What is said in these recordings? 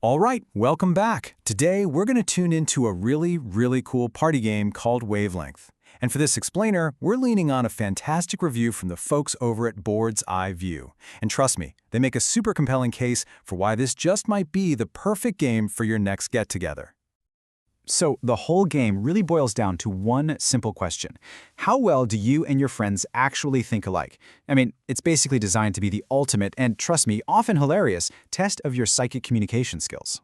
All right, welcome back. Today, we're going to tune into a really cool party game called Wavelength. And for this explainer, we're leaning on a fantastic review from the folks over at Board's Eye View. And trust me, they make a super compelling case for why this just might be the perfect game for your next get-together. So the whole game really boils down to one simple question. How well do you and your friends actually think alike? I mean, it's basically designed to be the ultimate and, trust me, often hilarious test of your psychic communication skills.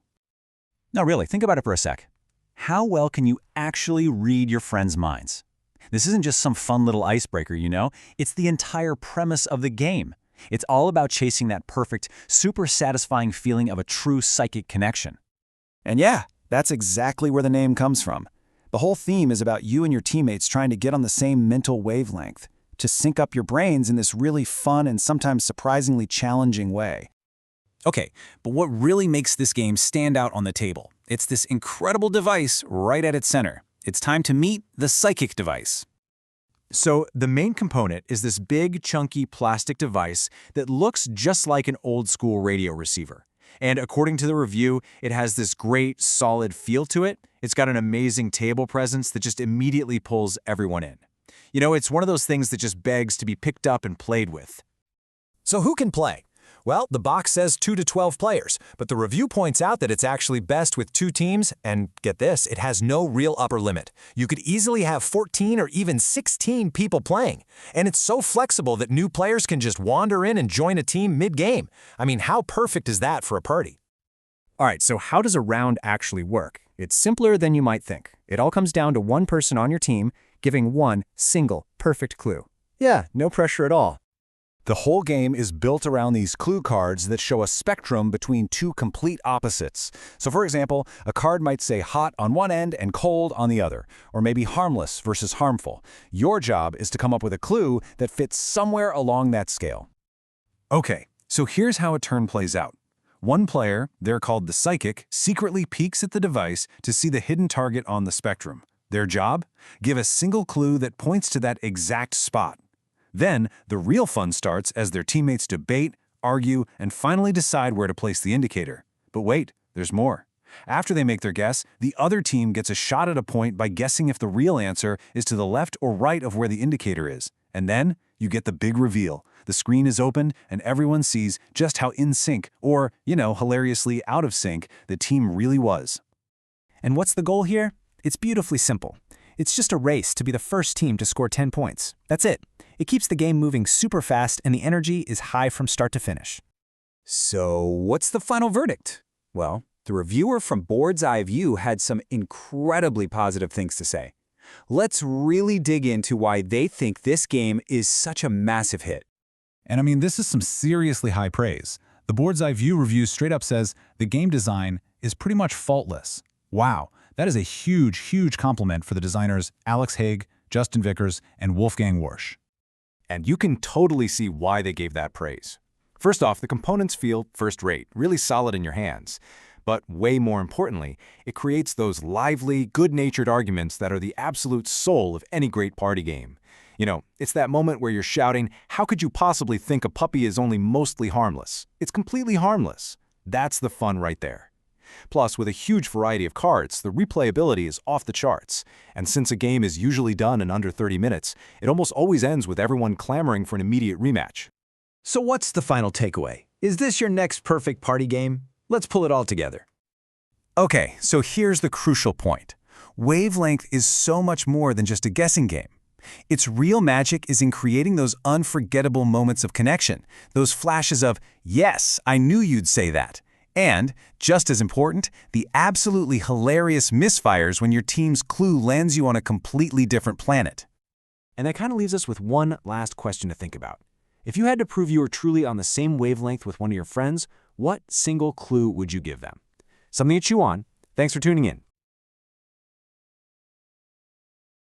No, really, think about it for a sec. How well can you actually read your friends' minds? This isn't just some fun little icebreaker, you know? It's the entire premise of the game. It's all about chasing that perfect, super satisfying feeling of a true psychic connection. And yeah, that's exactly where the name comes from. The whole theme is about you and your teammates trying to get on the same mental wavelength, to sync up your brains in this really fun and sometimes surprisingly challenging way. Okay, but what really makes this game stand out on the table? It's this incredible device right at its center. It's time to meet the psychic device. So the main component is this big, chunky plastic device that looks just like an old-school radio receiver. And according to the review, it has this great, solid feel to it. It's got an amazing table presence that just immediately pulls everyone in. You know, it's one of those things that just begs to be picked up and played with. So who can play? Well, the box says 2 to 12 players, but the review points out that it's actually best with 2 teams, and get this, it has no real upper limit. You could easily have 14 or even 16 people playing, and it's so flexible that new players can just wander in and join a team mid-game. I mean, how perfect is that for a party? All right, so how does a round actually work? It's simpler than you might think. It all comes down to one person on your team giving one single perfect clue. Yeah, no pressure at all. The whole game is built around these clue cards that show a spectrum between two complete opposites. So for example, a card might say hot on one end and cold on the other, or maybe harmless versus harmful. Your job is to come up with a clue that fits somewhere along that scale. Okay, so here's how a turn plays out. One player, they're called the psychic, secretly peeks at the device to see the hidden target on the spectrum. Their job? Give a single clue that points to that exact spot. Then, the real fun starts as their teammates debate, argue, and finally decide where to place the indicator. But wait, there's more. After they make their guess, the other team gets a shot at a point by guessing if the real answer is to the left or right of where the indicator is. And then, you get the big reveal. The screen is opened, and everyone sees just how in sync, or, hilariously out of sync, the team really was. And what's the goal here? It's beautifully simple. It's just a race to be the first team to score 10 points. That's it. It keeps the game moving super fast and the energy is high from start to finish. So what's the final verdict? Well, the reviewer from Board's Eye View had some incredibly positive things to say. Let's really dig into why they think this game is such a massive hit. And I mean, this is some seriously high praise. The Board's Eye View review straight up says the game design is pretty much faultless. Wow, that is a huge compliment for the designers Alex Haig, Justin Vickers, and Wolfgang Warsch. And you can totally see why they gave that praise. First off, the components feel first-rate, really solid in your hands. But way more importantly, it creates those lively, good-natured arguments that are the absolute soul of any great party game. You know, it's that moment where you're shouting, "How could you possibly think a puppy is only mostly harmless?" It's completely harmless. That's the fun right there. Plus, with a huge variety of cards, the replayability is off the charts. And since a game is usually done in under 30 minutes, it almost always ends with everyone clamoring for an immediate rematch. So what's the final takeaway? Is this your next perfect party game? Let's pull it all together. Okay, so here's the crucial point. Wavelength is so much more than just a guessing game. Its real magic is in creating those unforgettable moments of connection, those flashes of, "Yes, I knew you'd say that." And, just as important, the absolutely hilarious misfires when your team's clue lands you on a completely different planet. And that kind of leaves us with one last question to think about. If you had to prove you were truly on the same wavelength with one of your friends, what single clue would you give them? Something to chew on. Thanks for tuning in.